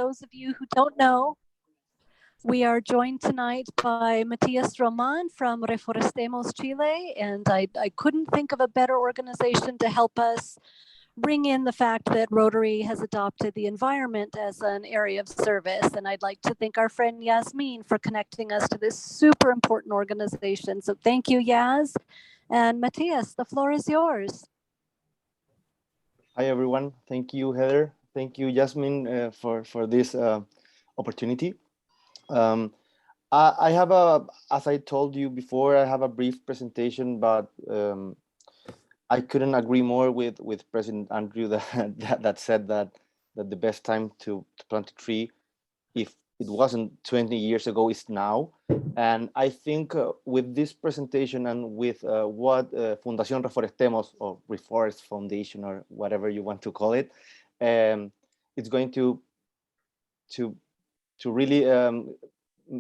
those of you who don't know, we are joined tonight by Matías Román from Reforestemos Chile, and I couldn't think of a better organization to help us bring in the fact that Rotary has adopted the environment as an area of service. And I'd like to thank our friend Yazmín for connecting us to this super important organization. So thank you, Yaz. And Matías, the floor is yours. Hi, everyone. Thank you, Heather. Thank you, Yazmín, for this opportunity. I have as I told you before, I have a brief presentation, but I couldn't agree more with President Andrew that said that the best time to plant a tree, if it wasn't 20 years ago, is now. And I think with this presentation and with what Fundación Reforestemos or Reforest Foundation or whatever you want to call it, it's going to really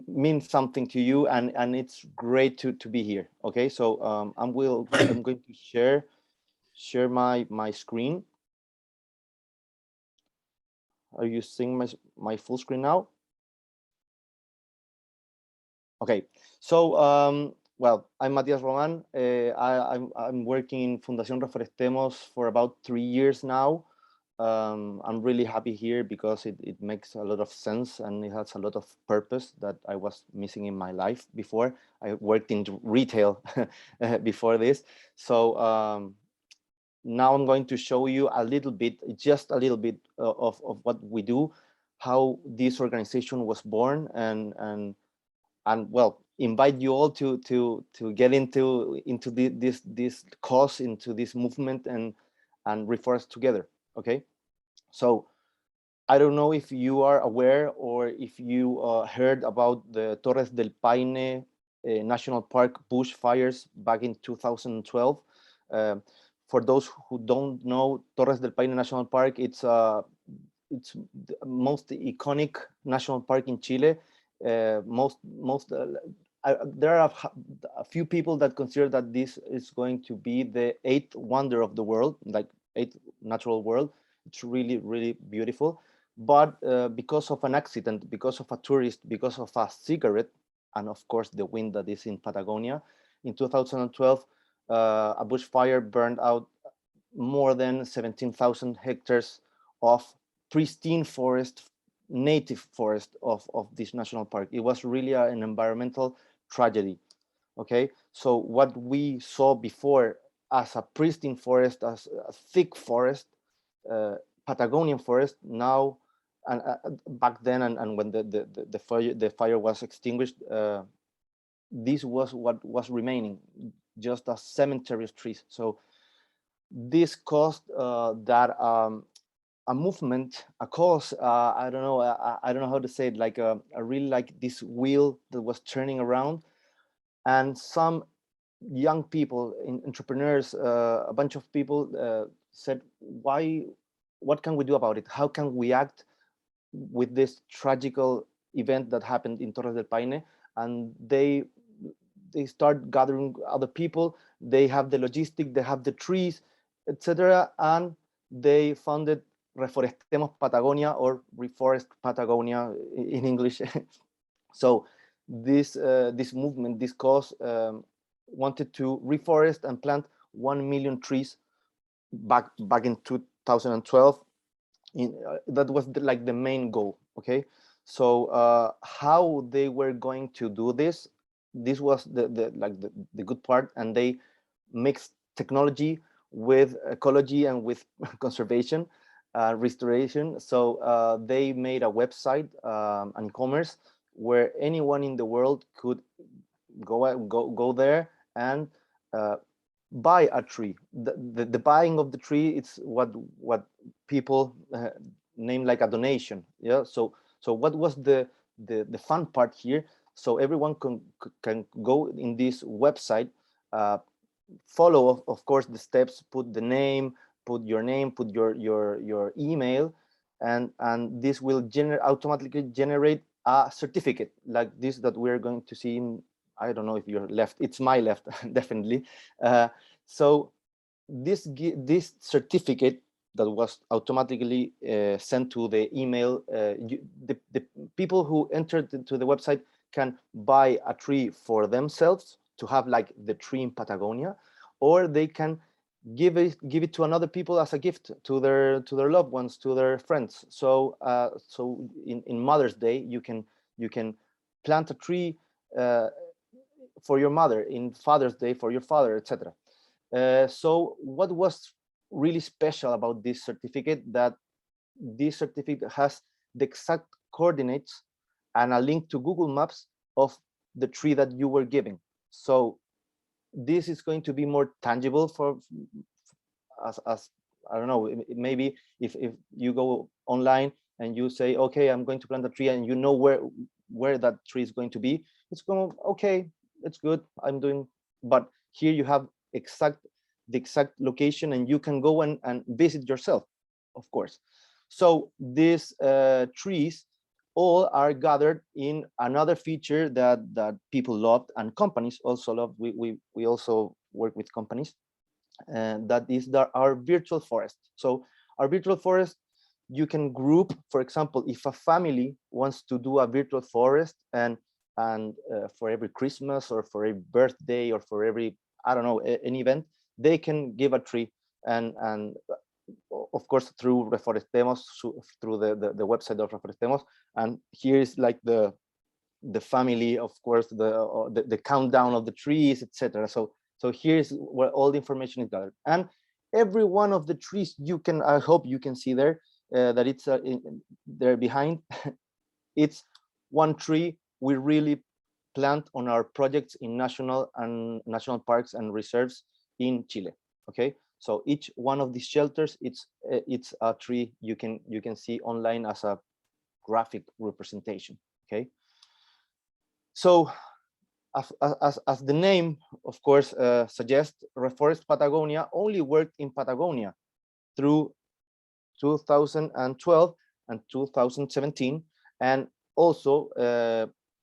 mean something to you, and it's great to be here. Okay, so I'm going to share my screen. Are you seeing my full screen now? Okay, so well, I'm Matías Román. I'm working in Fundación Reforestemos for about 3 years now. I'm really happy here because it makes a lot of sense and it has a lot of purpose that I was missing in my life before. I worked in retail before this. So now I'm going to show you a little bit, just a little bit of what we do, how this organization was born, and well, invite you all to get into this cause, into this movement, and reforest together. Okay, so I don't know if you are aware or if you heard about the Torres del Paine National Park bushfires back in 2012. For those who don't know, Torres del Paine National Park, it's the most iconic national park in Chile. There are a few people that consider that this is going to be the 8th wonder of the world, like 8th natural world. It's really, really beautiful. But because of an accident, because of a tourist, because of a cigarette, and of course the wind that is in Patagonia, in 2012, a bushfire burned out more than 17,000 hectares of pristine forest, native forest of this national park. It was really an environmental tragedy. Okay, so what we saw before as a pristine forest, as a thick forest, Patagonian forest, now and back then, and when the fire was extinguished, this was what was remaining, just a cemetery of trees. So this caused that a movement, a cause, I don't know how to say it, like a really like this wheel that was turning around, and some young people, entrepreneurs, a bunch of people said, what can we do about it? How can we act with this tragical event that happened in Torres del Paine? And they start gathering other people. They have the logistic, they have the trees, etc., and they founded Reforestemos Patagonia, or Reforest Patagonia in English. So this movement, this cause, wanted to reforest and plant 1 million trees back in 2012. That was like the main goal. Okay, so how they were going to do this? This was the good part, and they mixed technology with ecology and with conservation, restoration. So they made a website, and e-commerce, where anyone in the world could go there and buy a tree. The buying of the tree, it's what people name like a donation. Yeah. So what was the fun part here? So everyone can go in this website, follow of course the steps, put the name, put your name, put your email, and this will automatically generate a certificate like this that we're going to see in, I don't know if you're left, it's my left, definitely. So this certificate that was automatically sent to the email. The people who entered into the website can buy a tree for themselves to have like the tree in Patagonia, or they can give it to another people as a gift to their loved ones, to their friends. So so in Mother's Day you can plant a tree for your mother, in Father's Day for your father, etc. So what was really special about this certificate, that this certificate has the exact coordinates and a link to Google Maps of the tree that you were giving. So this is going to be more tangible for as I don't know, maybe if you go online and you say, okay, I'm going to plant a tree, and you know where that tree is going to be, it's going, okay, it's good, I'm doing. But here you have the exact location, and you can go and visit yourself, of course. So these trees all are gathered in another feature that people loved and companies also love. We also work with companies, and that is our virtual forest. So our virtual forest, you can group, for example, if a family wants to do a virtual forest, and for every Christmas or for every birthday or for every, I don't know, an event, they can give a tree, and of course through Reforestemos, through the website of Reforestemos. And here is like the family, of course, the countdown of the trees, etc. So here's where all the information is gathered, and every one of the trees you can, I hope you can see there that it's there behind. It's one tree we really plant on our projects in national parks and reserves in Chile. Okay, so each one of these shelters, it's a tree you can see online as a graphic representation. Okay, so as the name, of course, suggests, Reforest Patagonia only worked in Patagonia through 2012 and 2017, and also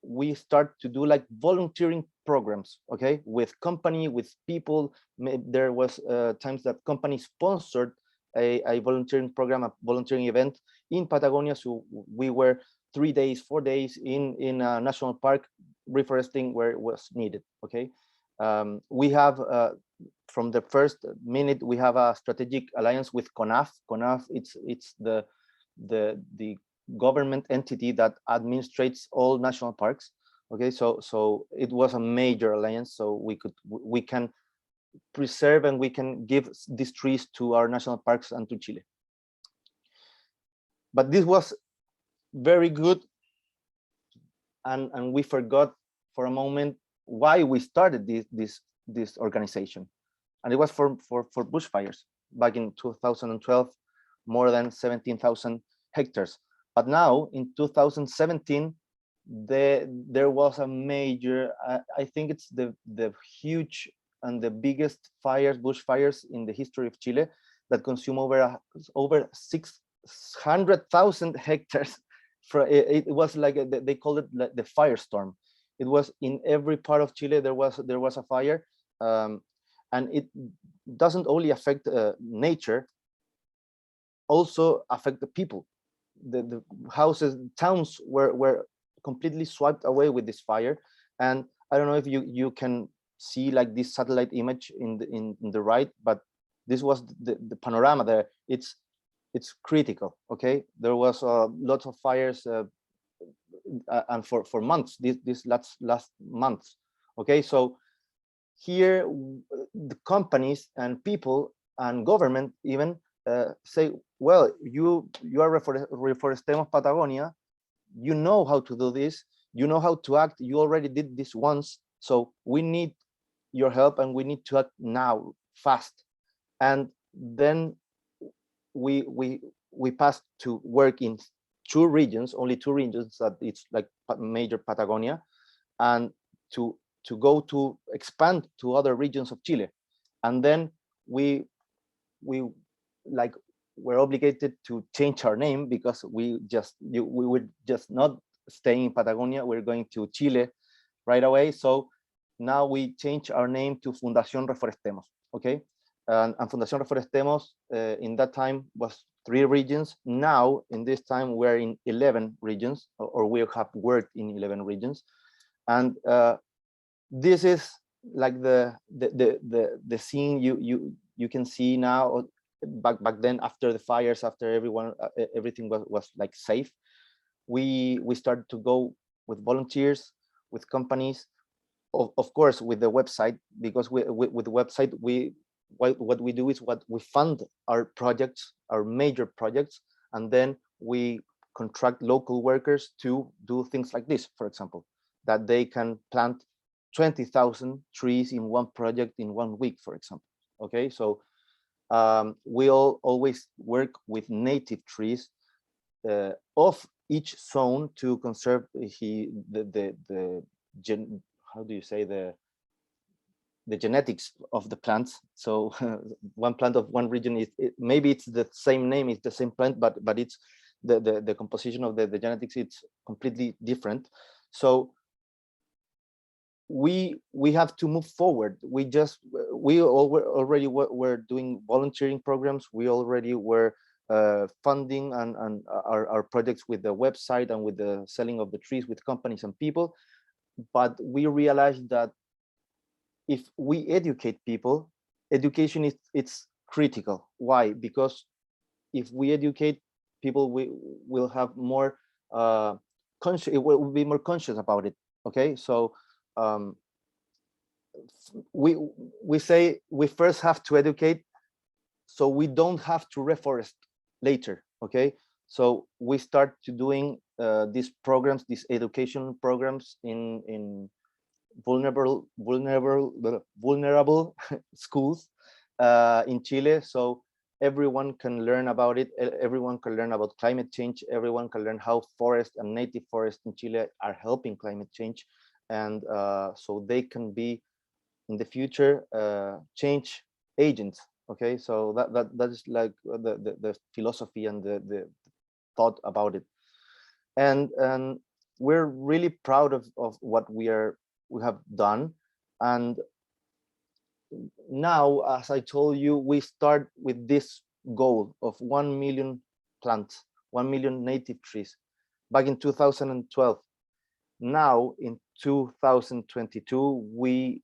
we start to do like volunteering programs, okay, with company, with people. There was times that company sponsored a volunteering program, a volunteering event in Patagonia. So we were 3 days, 4 days in a national park reforesting where it was needed. Okay, we have from the first minute we have a strategic alliance with CONAF. CONAF, it's the government entity that administrates all national parks. Okay, so it was a major alliance, so we can preserve and we can give these trees to our national parks and to Chile. But this was very good, and we forgot for a moment why we started this organization, and it was for bushfires back in 2012, more than 17,000 hectares. But now in 2017, there was a major, I think it's the huge and the biggest bushfires in the history of Chile, that consume over 600,000 hectares. It was like they called it like the firestorm. It was in every part of Chile. There was a fire, and it doesn't only affect nature, also affect the people. The houses, towns were completely swept away with this fire. And I don't know if you can see like this satellite image in the right, but this was the panorama there. It's critical. Okay, there was lots of fires, and for months, this last months. Okay, so here the companies and people and government even say, well, you are Reforestemos Patagonia, you know how to do this, you know how to act, you already did this once, so we need your help, and we need to act now, fast. And then we passed to work in only two regions, that it's like major Patagonia, and to go to expand to other regions of Chile. And then we were obligated to change our name, because we would just not stay in Patagonia, we're going to Chile right away. So now we change our name to Fundación Reforestemos. Okay, and Fundación Reforestemos in that time was 3 regions. Now, in this time, we're in 11 regions, or we have worked in 11 regions. And this is like the scene you can see now. Back then, after the fires, after everything was like safe, we started to go with volunteers, with companies, of course with the website, because with the website what we do is we fund our projects, our major projects, and then we contract local workers to do things like this, for example, that they can plant 20,000 trees in one project in 1 week, for example. Okay, so we always work with native trees of each zone to conserve how do you say, the genetics of the plants. So one plant of one region maybe it's the same name, it's the same plant, but it's the composition of the genetics, it's completely different. So we have to move forward. We already were doing volunteering programs. We already were funding and our projects with the website and with the selling of the trees with companies and people. But we realized that if we educate people, education it's critical. Why? Because if we educate people, we will have more conscious. It will be more conscious about it. Okay, so we say we first have to educate, so we don't have to reforest later. Okay, so we start to doing these programs, these education programs in vulnerable schools in Chile, so everyone can learn about it. Everyone can learn about climate change. Everyone can learn how forest and native forests in Chile are helping climate change, and so they can be in the future change agents. Okay, so that is like the philosophy and the thought about it, and we're really proud of what we have done. And now, as I told you, we start with this goal of 1 million plants, 1 million native trees back in 2012. Now in 2022, we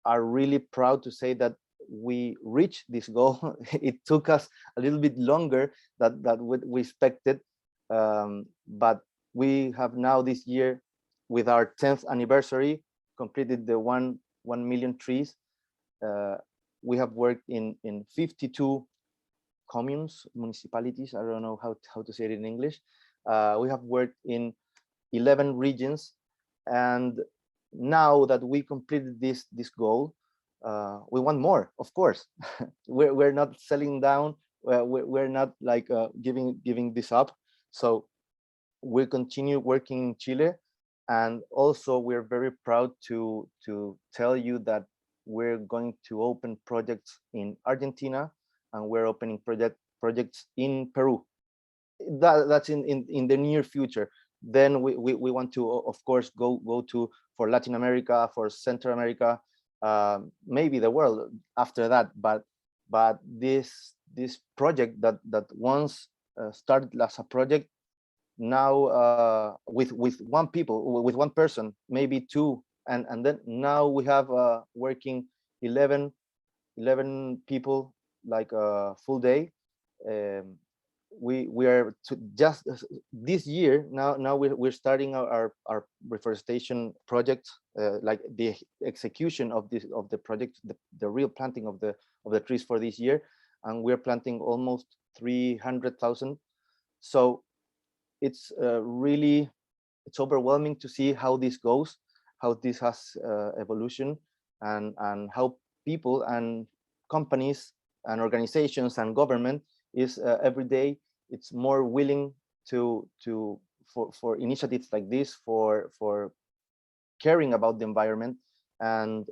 are really proud to say that we reached this goal. It took us a little bit longer than we expected, but we have now this year, with our 10th anniversary, completed the 1 million trees. We have worked in 52 communes, municipalities. I don't know how to say it in English. We have worked in 11 regions, and now that we completed this goal, we want more, of course. we're not selling down. We're not like giving this up. So we continue working in Chile, and also we're very proud to tell you that we're going to open projects in Argentina, and we're opening projects in Peru. That's in the near future. Then we want to, of course, go to for Latin America, for Central America, maybe the world after that. But this project that once started as a project, now with one person, maybe two, and then now we have working 11 people, like a full day. We are just this year now we're starting our reforestation project, like the execution of the project, the real planting of the trees for this year, and we're planting almost 300,000. So it's really, it's overwhelming to see how this goes, how this has evolution, and how people and companies and organizations and government is every day it's more willing for initiatives like this, for caring about the environment. And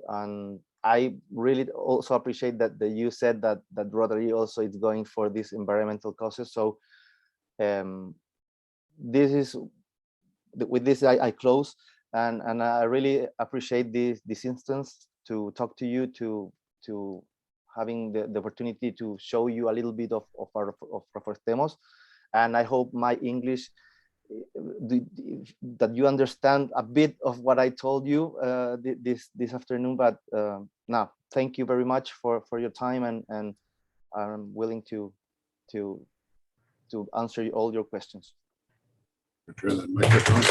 I really also appreciate that you said that Rotary also is going for these environmental causes. So this is, with this I close, and I really appreciate this instance to talk to you, to having the opportunity to show you a little bit of Reforestemos. And I hope my English, that you understand a bit of what I told you this afternoon. But now, thank you very much for your time, and I'm willing to answer all your questions. Turn that microphone.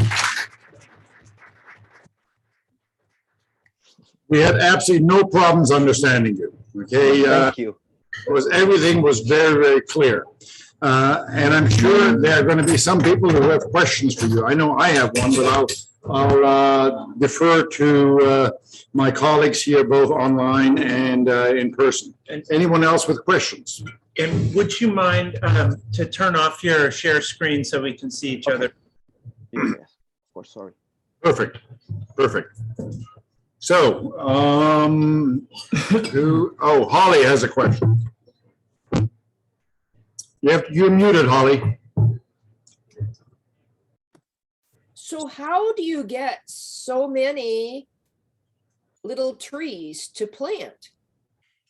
We had absolutely no problems understanding you. Okay. Thank you. Everything was very, very clear. And I'm sure there are going to be some people who have questions for you. I know I have one, but I'll defer to my colleagues here, both online and in person. Anyone else with questions? And would you mind to turn off your share screen so we can see each other? Yes, of course, sorry. Perfect. Perfect. So, Holly has a question. You're muted, Holly. So how do you get so many little trees to plant?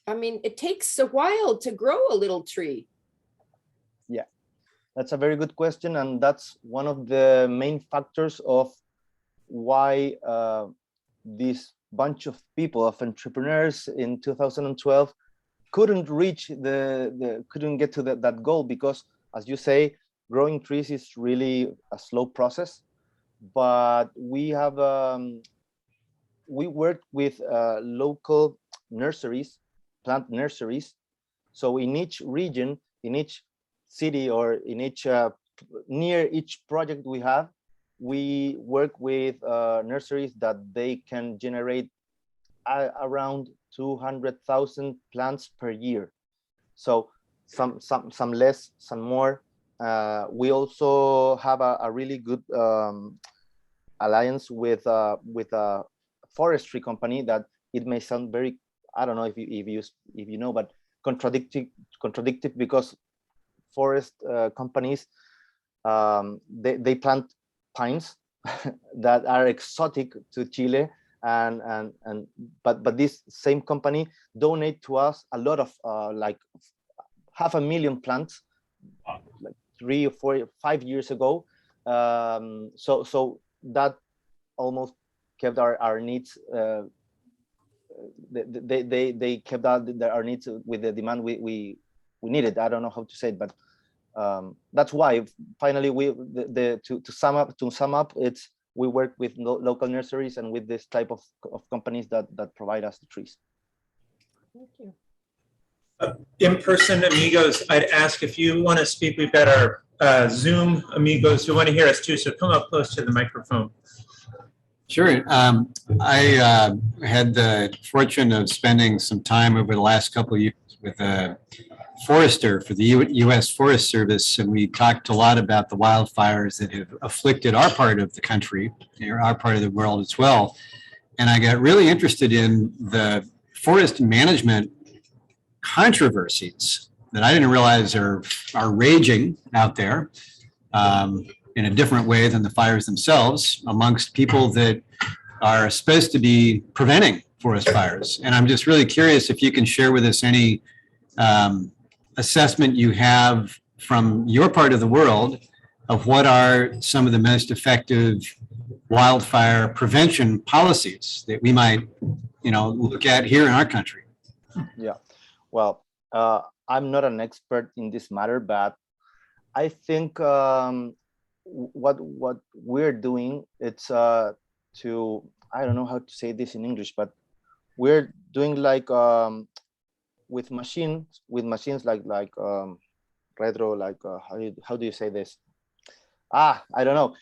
I mean, it takes a while to grow a little tree. Yeah, that's a very good question. And that's one of the main factors of why this bunch of people, of entrepreneurs in 2012, couldn't reach couldn't get to that goal, because, as you say, growing trees is really a slow process. But we have we work with local nurseries, plant nurseries. So in each region, in each city, or in each near each project we work with nurseries that they can generate around 200,000 plants per year. So some less, some more. We also have a really good alliance with a forestry company that it may sound very, I don't know if you know, but contradictory, because forest companies, they plant pines that are exotic to Chile, but this same company donate to us a lot of like 500,000 plants, like 3 or 4 or 5 years ago. So that almost kept our needs. They kept our needs with the demand we needed. I don't know how to say it, but that's why finally to sum up, it's we work with local nurseries and with this type of companies that provide us the trees. Thank you. In-person amigos, I'd ask if you want to speak. We've got our Zoom amigos who want to hear us too, so come up close to the microphone. Sure. I had the fortune of spending some time over the last couple of years with a forester for the U.S. Forest Service, and we talked a lot about the wildfires that have afflicted our part of the country, or our part of the world as well. And I got really interested in the forest management controversies that I didn't realize are raging out there in a different way than the fires themselves amongst people that are supposed to be preventing forest fires. And I'm just really curious if you can share with us any assessment you have from your part of the world of what are some of the most effective wildfire prevention policies that we might, look at here in our country. Yeah, well, I'm not an expert in this matter, but I think what we're doing, it's to, I don't know how to say this in English, but we're doing like with machines like retro, like how do you say this? I don't know.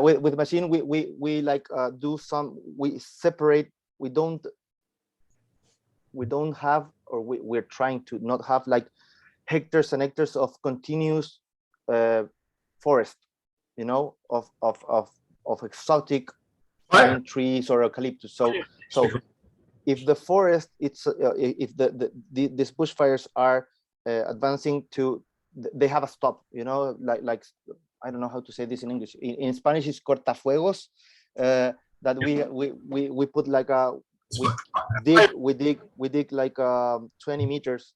With machine, we like do some, we separate. We don't have, or we're trying to not have like hectares and hectares of continuous forest, of exotic pine trees or eucalyptus. So if the forest, it's if these bushfires are advancing to, they have a stop, like I don't know how to say this in English. In Spanish, it's cortafuegos. That we put like we dig like 20 meters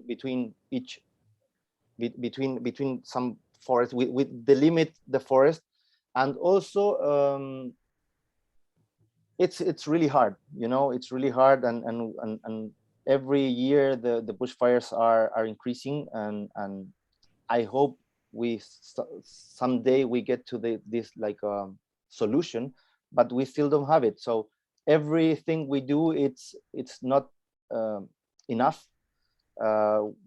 between each between some forest. We delimit the forest, and also it's really hard, you know, it's really hard, and every year the bushfires are increasing, and I hope someday we get to this like solution, but we still don't have it. So everything we do, it's not enough.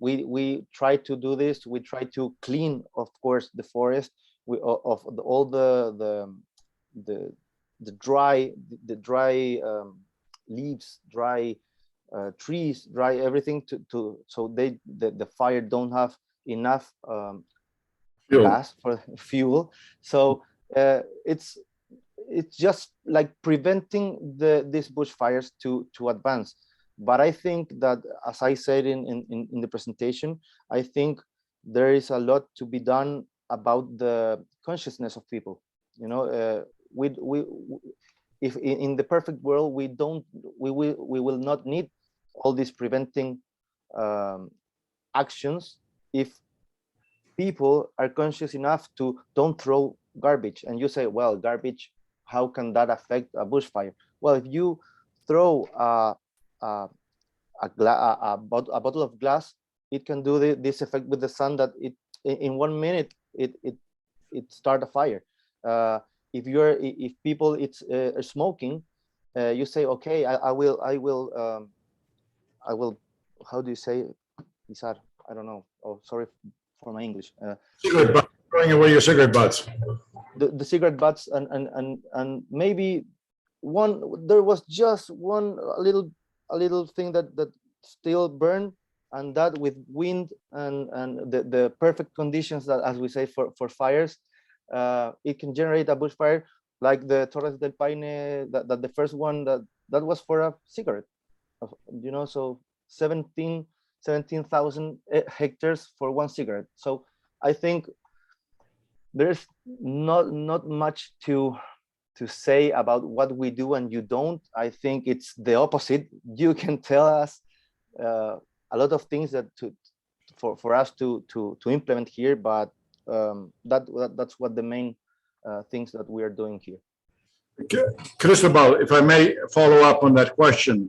We try to do this. We try to clean, of course, the forest all the dry leaves, dry trees, dry everything so the fire don't have enough gas for fuel. So it's just like preventing these bushfires to advance. But I think that, as I said in the presentation, I think there is a lot to be done about the consciousness of people. You know, if in the perfect world we will not need all these preventing actions if people are conscious enough to don't throw garbage. And you say, well, garbage, how can that affect a bushfire? Well, if you throw a bottle of glass, it can do this effect with the sun that in 1 minute it start a fire. If people are smoking, you say, okay, I will how do you say, Isar? I don't know. Oh, sorry for my English. Cigarette butts, throwing away your cigarette butts. The cigarette butts, and maybe there was just a little thing that still burned, and that with wind and the perfect conditions that, as we say, for fires, it can generate a bushfire like the Torres del Paine, that the first one that was for a cigarette, you know. So 17,000 hectares for one cigarette. So I think there's not much to say about what we do and you don't. I think it's the opposite. You can tell us a lot of things that for us to implement here, but that's what the main things that we are doing here. Cristobal, if I may follow up on that question.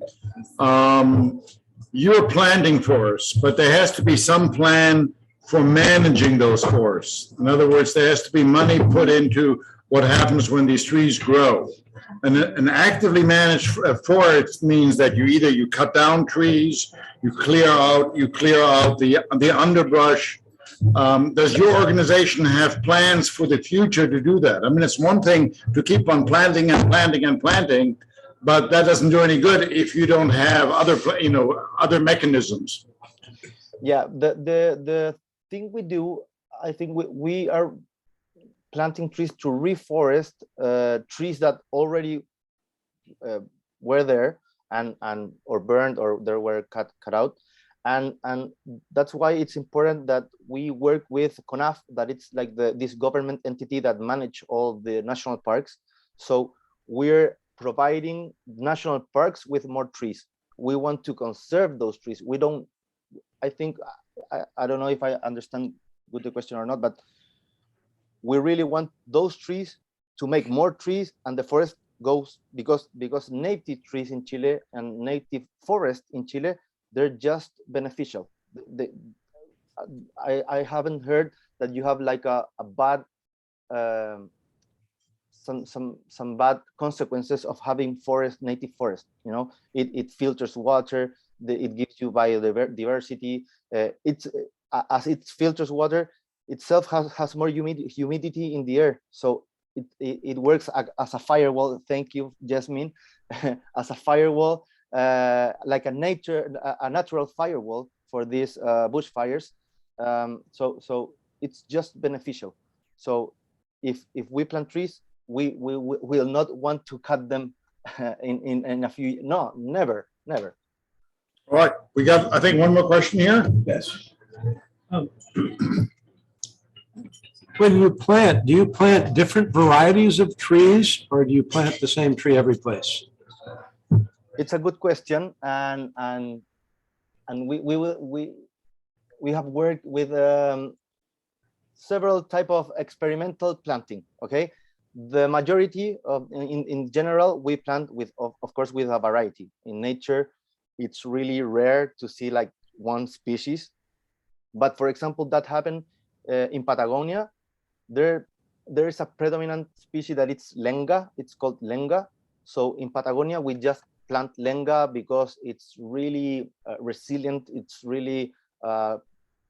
You're planting forests, but there has to be some plan for managing those forests. In other words, there has to be money put into what happens when these trees grow. And an actively managed forest means that you cut down trees, you clear out the underbrush. Does your organization have plans for the future to do that? I mean, it's one thing to keep on planting and planting and planting, but that doesn't do any good if you don't have other mechanisms. Yeah, the thing we do, I think we are planting trees to reforest trees that already were there and or burned, or they were cut out, and that's why it's important that we work with CONAF, that it's like this government entity that manage all the national parks. So we're providing national parks with more trees. We want to conserve those trees. We don't, I think, I don't know if I understand good the question or not, but we really want those trees to make more trees, and the forest goes, because native trees in Chile and native forest in Chile, they're just beneficial. I haven't heard that you have like a bad some bad consequences of having native forest. You know, it filters water, it gives you biodiversity. As it filters water, itself has more humidity in the air, so it works as a firewall. Thank you, Yazmín. As a firewall, like a natural firewall for these bushfires. So it's just beneficial. So if we plant trees, we will not want to cut them in a few. No, never. All right, we got, I think, one more question here. Yes. When you plant, do you plant different varieties of trees or do you plant the same tree every place? It's a good question, and we have worked with several type of experimental planting. Okay, the majority of in general we plant with of course with a variety. In nature, it's really rare to see like one species, but for example, that happened in Patagonia. There is a predominant species that it's lenga. It's called lenga. So in Patagonia, we just plant lenga because it's really resilient. It's really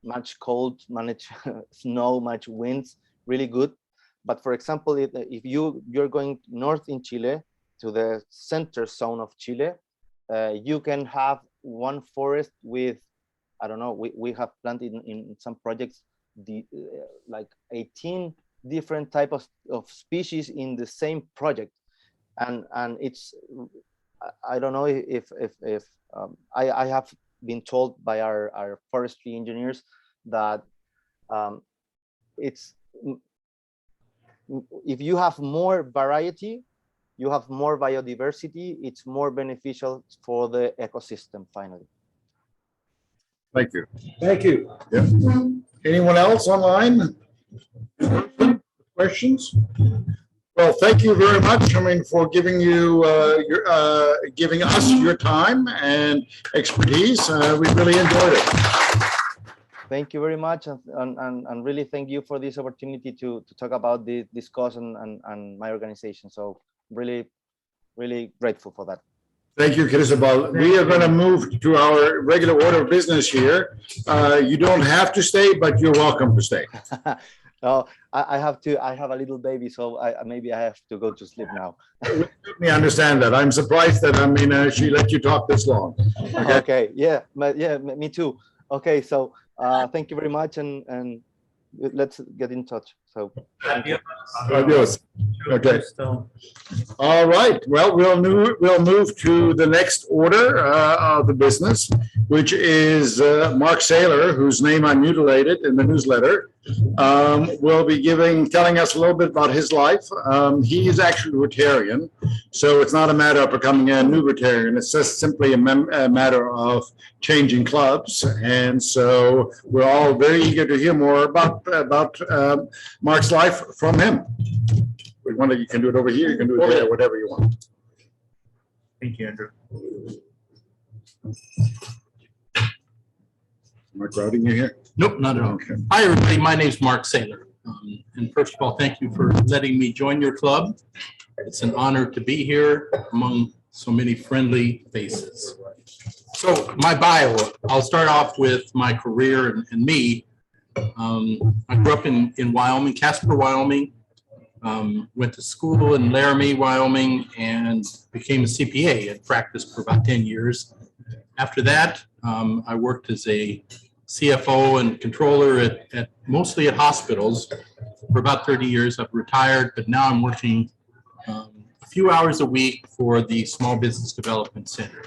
much cold, much snow, much winds, really good. But for example, if you're going north in Chile to the center zone of Chile, you can have one forest with, I don't know, we have planted in some projects like 18 different types of species in the same project, and it's, I don't know if I have been told by our forestry engineers that it's, if you have more variety, you have more biodiversity, it's more beneficial for the ecosystem finally. Thank you. Thank you. Yep. Anyone else online? Questions? Well, thank you very much, I mean, for giving you giving us your time and expertise. We really enjoyed it. Thank you very much, and really thank you for this opportunity to talk about this cause and my organization. So really grateful for that. Thank you, Cristobal. We are going to move to our regular order of business here. You don't have to stay, but you're welcome to stay. No, I have to. I have a little baby, so maybe I have to go to sleep now. We understand that. I'm surprised that, I mean, she let you talk this long. Okay. Yeah, me too. Okay, so thank you very much, and let's get in touch. So Adios. Okay. All right. Well, we'll move to the next order of the business, which is Mark Saylor, whose name I mutilated in the newsletter. Will be telling us a little bit about his life. He is actually Rotarian, so it's not a matter of becoming a new Rotarian. It's just simply a matter of changing clubs, and so we're all very eager to hear more about Mark's life from him. You can do it over here, you can do it there, whatever you want. Thank you, Andrew. Am I crowding you here? Nope, not at all. Okay. Hi, everybody. My name's Mark Saylor. And first of all, thank you for letting me join your club. It's an honor to be here among so many friendly faces. So my bio, I'll start off with my career and me. I grew up in Wyoming, Casper, Wyoming. Went to school in Laramie, Wyoming, and became a CPA and practiced for about 10 years. After that, I worked as a CFO and controller at mostly at hospitals for about 30 years. I've retired, but now I'm working a few hours a week for the Small Business Development Center.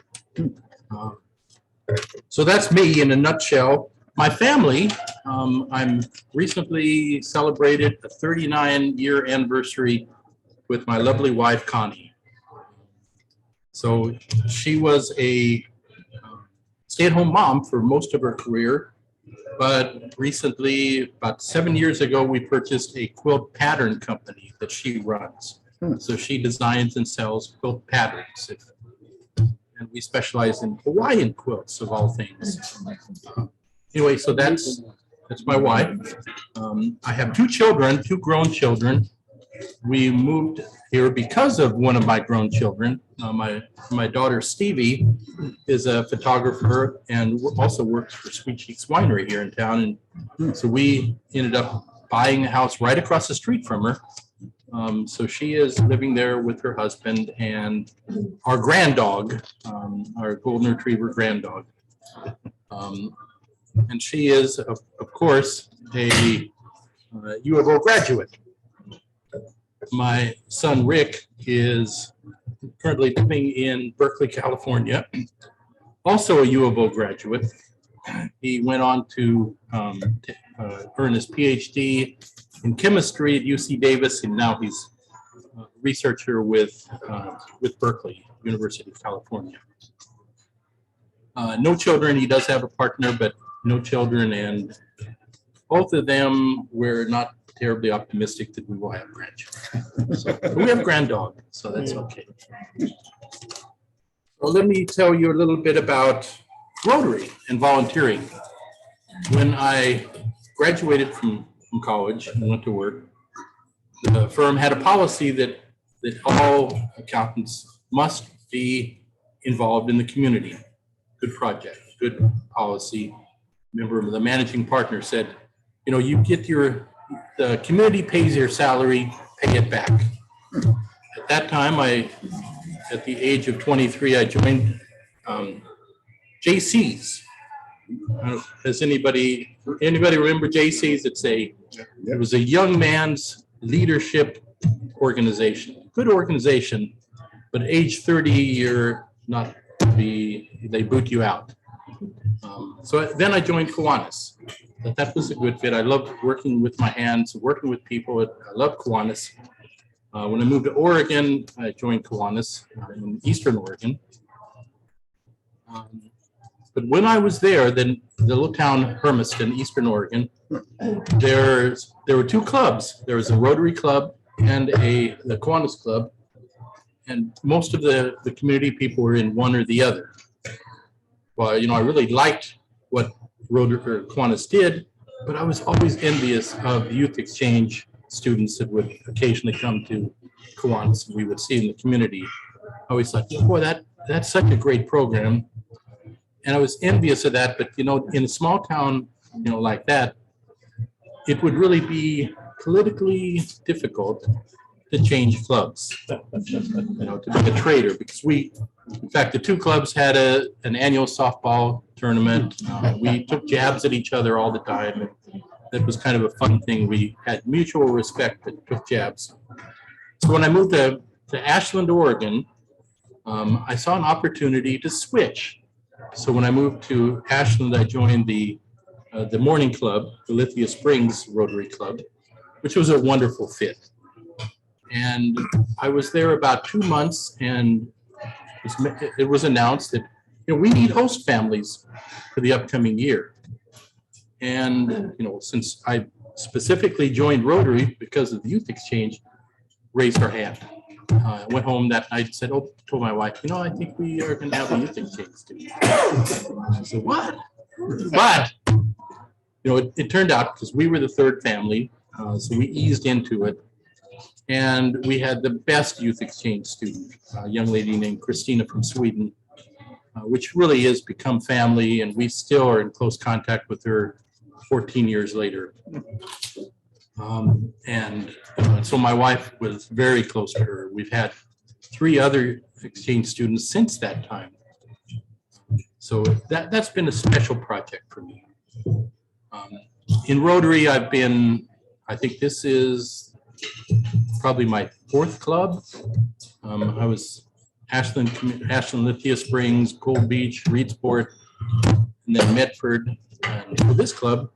So that's me in a nutshell. My family, I'm recently celebrated a 39-year anniversary with my lovely wife, Connie. So she was a stay-at-home mom for most of her career, but recently, about 7 years ago, we purchased a quilt pattern company that she runs. So she designs and sells quilt patterns. And we specialize in Hawaiian quilts, of all things. Anyway, so that's my wife. I have two children, two grown children. We moved here because of one of my grown children. My daughter Stevie is a photographer and also works for Sweet Cheeks Winery here in town. And so we ended up buying a house right across the street from her. So she is living there with her husband and our grand dog, our golden retriever grand dog. And she is, of course, a U of O graduate. My son, Rick, is currently living in Berkeley, California, also a U of O graduate. He went on to earn his PhD in chemistry at UC Davis, and now he's a researcher with Berkeley, University of California. No children. He does have a partner, but no children, and both of them we're not terribly optimistic that we will have grandchildren. So, but we have granddog, so that's okay. Well, let me tell you a little bit about Rotary and volunteering. When I graduated from college and went to work, the firm had a policy that all accountants must be involved in the community. Good project, good policy. Remember, the managing partner said, you know, you get the community pays your salary, pay it back. At that time, at the age of 23, I joined JC's. Does anybody remember JC's? It was a young man's leadership organization, good organization, but at age 30, you're not they boot you out. So then I joined Kiwanis. That was a good fit. I loved working with my hands, working with people. I loved Kiwanis. When I moved to Oregon, I joined Kiwanis in Eastern Oregon. But when I was there, then the little town Hermiston, Eastern Oregon, there were two clubs. There was a Rotary Club and the Kiwanis Club. And most of the community people were in one or the other. Well, you know, I really liked what Rotary or Kiwanis did, but I was always envious of youth exchange students that would occasionally come to Kiwanis. We would see in the community. I always thought, boy, that's such a great program. And I was envious of that, but you know, in a small town, you know, like that, it would really be politically difficult to change clubs, you know, to be a trader, because in fact, the two clubs had an annual softball tournament. We took jabs at each other all the time. And that was kind of a fun thing. We had mutual respect, but took jabs. So when I moved to Ashland, Oregon, I saw an opportunity to switch. So when I moved to Ashland, I joined the morning club, the Lithia Springs Rotary Club, which was a wonderful fit. And I was there about 2 months, and it was announced that, you know, we need host families for the upcoming year. And, you know, since I specifically joined Rotary because of the youth exchange, raised our hand. I went home that night and said, told my wife, you know, I think we are going to have a youth exchange student. She said, what? But, you know, it turned out, because we were the third family, so we eased into it. And we had the best youth exchange student, a young lady named Christina from Sweden, which really has become family, and we still are in close contact with her 14 years later. So my wife was very close to her. We've had 3 other exchange students since that time. So that's been a special project for me. In Rotary, I think this is probably my 4th club. I was Ashland, Lithia Springs, Gold Beach, Reedsport, and then Medford. And for this club,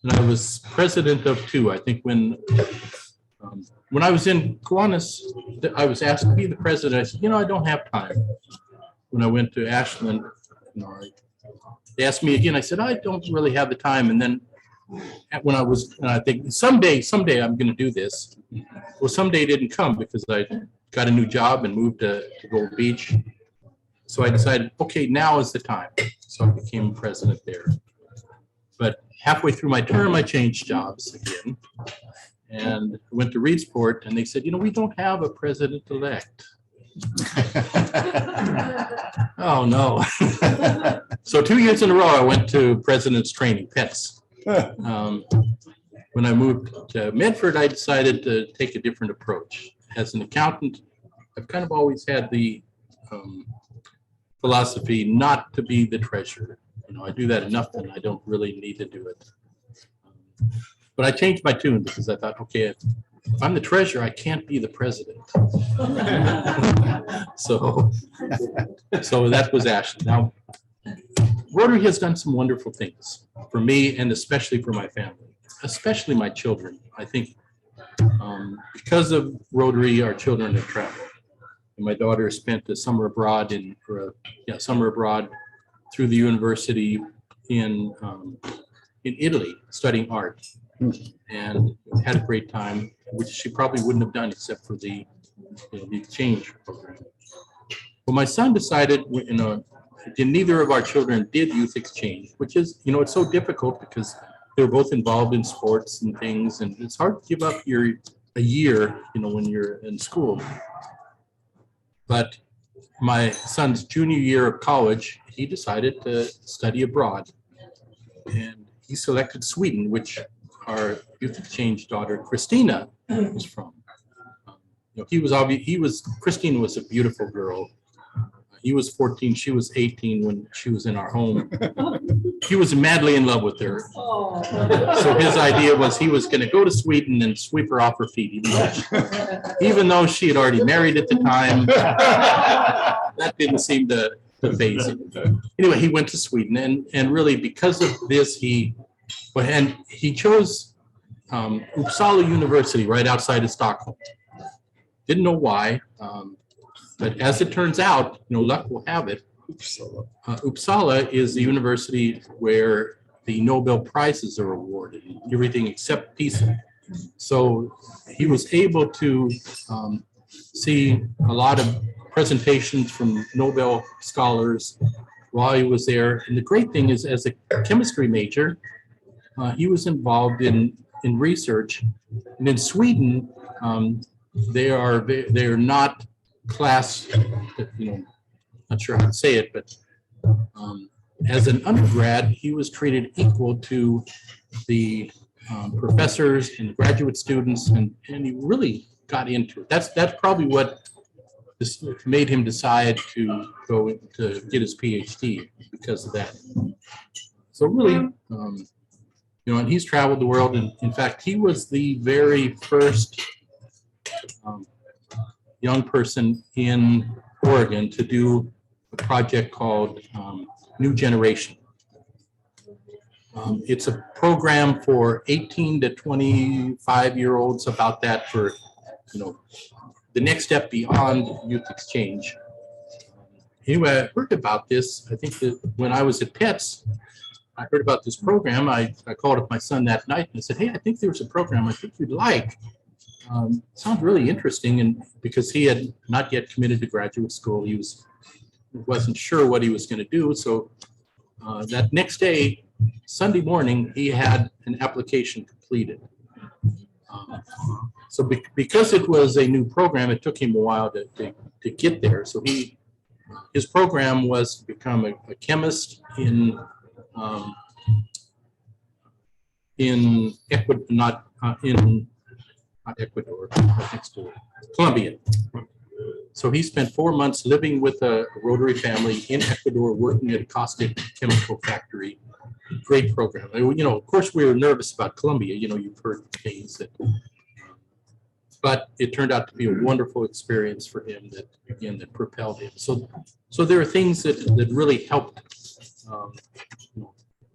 and I was president of 2. I think when I was in Kiwanis, I was asked to be the president. I said, you know, I don't have time. When I went to Ashland, you know, they asked me again. I said, I don't really have the time. And then when I think someday I'm going to do this. Well, someday didn't come because I got a new job and moved to Gold Beach. So I decided, okay, now is the time. So I became president there. But halfway through my term, I changed jobs again and went to Reedsport, and they said, you know, we don't have a president-elect. Oh, no. So 2 years in a row, I went to president's training, PETS. When I moved to Medford, I decided to take a different approach. As an accountant, I've kind of always had the philosophy not to be the treasurer. You know, I do that enough and I don't really need to do it. But I changed my tune because I thought, okay, if I'm the treasurer, I can't be the president. So that was Ashland. Now, Rotary has done some wonderful things for me and especially for my family, especially my children. I think because of Rotary, our children have traveled. And my daughter spent a summer abroad through the university in Italy studying art, and had a great time, which she probably wouldn't have done except for the exchange program. Well, my son decided, neither of our children did youth exchange, which is, it's so difficult because they're both involved in sports and things, and it's hard to give up a year, when you're in school. But my son's junior year of college, he decided to study abroad, and he selected Sweden, which our youth exchange daughter Christina is from. Christina was a beautiful girl. He was 14, she was 18 when she was in our home. He was madly in love with her. So his idea was he was going to go to Sweden and sweep her off her feet, even though she had already married at the time. That didn't seem to faze him. Anyway, he went to Sweden, and really because of this, he chose Uppsala University right outside of Stockholm. Didn't know why. But as it turns out, luck will have it, Uppsala is the university where the Nobel Prizes are awarded, everything except peace. So he was able to see a lot of presentations from Nobel scholars while he was there. And the great thing is, as a chemistry major, he was involved in research. And in Sweden, they are not class, not sure how to say it, but as an undergrad, he was treated equal to the professors and graduate students, and he really got into it. That's probably what made him decide to go to get his PhD, because of that. So really, and he's traveled the world, and in fact, he was the very first young person in Oregon to do a project called New Generation. It's a program for 18 to 25-year-olds, about that, for the next step beyond youth exchange. Anyway, I heard about this. I think that when I was at Pets, I heard about this program. I called up my son that night and I said, "Hey, I think there's a program I think you'd like. Sounds really interesting." And because he had not yet committed to graduate school, he wasn't sure what he was going to do. So that next day, Sunday morning, he had an application completed. So because it was a new program, it took him a while to get there. So his program was to become a chemist in Ecuador, not Ecuador, next to Colombia. So he spent 4 months living with a Rotary family in Ecuador, working at a caustic chemical factory. Great program. Of course, we were nervous about Colombia. You've heard things that, but it turned out to be a wonderful experience for him that propelled him. So there are things that really helped.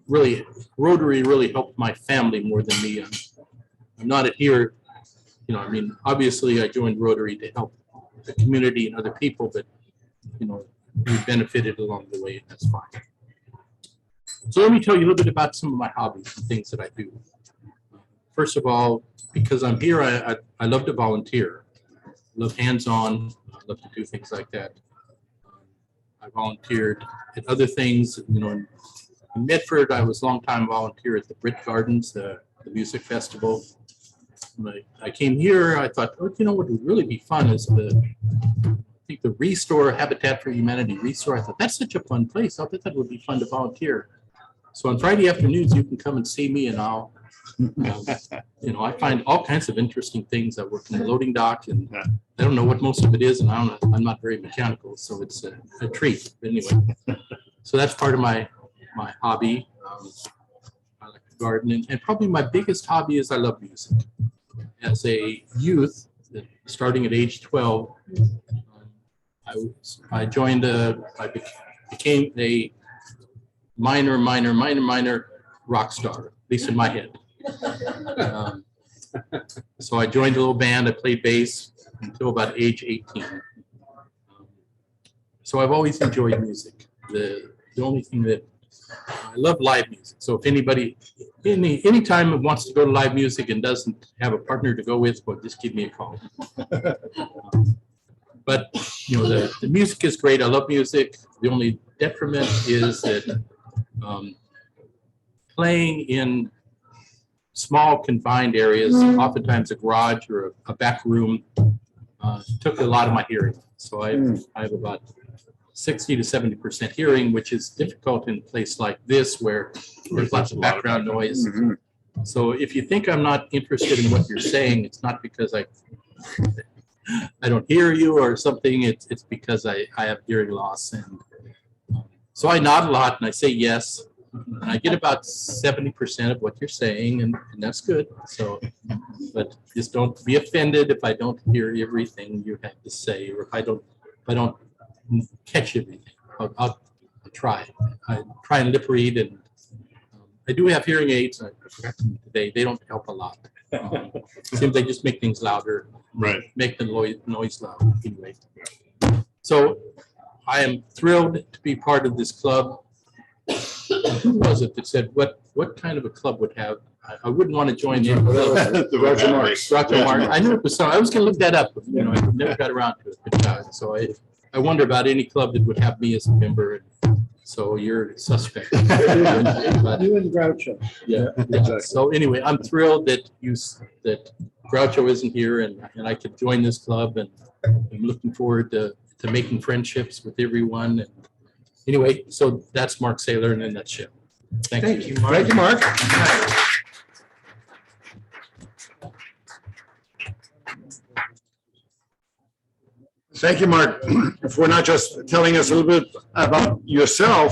Really, Rotary really helped my family more than me. I'm not here. Obviously I joined Rotary to help the community and other people, but, we benefited along the way, and that's fine. So let me tell you a little bit about some of my hobbies and things that I do. First of all, because I'm here, I love to volunteer. I love hands-on. I love to do things like that. I volunteered at other things. In Medford, I was a long-time volunteer at the Brit Gardens, the music festival. When I came here, I thought, what would really be fun is the Restore, Habitat for Humanity Restore. I thought, that's such a fun place. I thought that would be fun to volunteer. So on Friday afternoons, you can come and see me, and I'll, I find all kinds of interesting things. I work in the loading dock, and I don't know what most of it is, and I'm not very mechanical, so it's a treat. Anyway, so that's part of my hobby. I like to garden, and probably my biggest hobby is I love music. As a youth, starting at age 12, I became minor rock star, at least in my head. So I joined a little band. I played bass until about age 18. So I've always enjoyed music. The only thing that I love live music. So if anybody, anytime wants to go to live music and doesn't have a partner to go with, well, just give me a call. But the music is great. I love music. The only detriment is that playing in small confined areas, oftentimes a garage or a back room, took a lot of my hearing. So I have about 60 to 70% hearing, which is difficult in a place like this where there's lots of background noise. So if you think I'm not interested in what you're saying, it's not because I don't hear you or something. It's because I have hearing loss. And so I nod a lot and I say yes. And I get about 70% of what you're saying, and that's good. So, but just don't be offended if I don't hear everything you have to say, or if I don't catch everything. I'll try. I try and lip read, and I do have hearing aids. I forgot them today. They don't help a lot. Seems they just make things louder. Right. Make the noise loud. Anyway, so I am thrilled to be part of this club. Who was it that said what kind of a club would have? I wouldn't want to join in. The Roger Marks. Roger Marks. I knew it was some. I was going to look that up. I never got around to it. But, so I wonder about any club that would have me as a member. So you're a suspect. You and Groucho. Yeah. Exactly. So anyway, I'm thrilled that Groucho isn't here and I could join this club, and I'm looking forward to making friendships with everyone. And anyway, so that's Mark Saylor in a nutshell. Thank you. Thank you, Mark. Thank you, Mark, for not just telling us a little bit about yourself,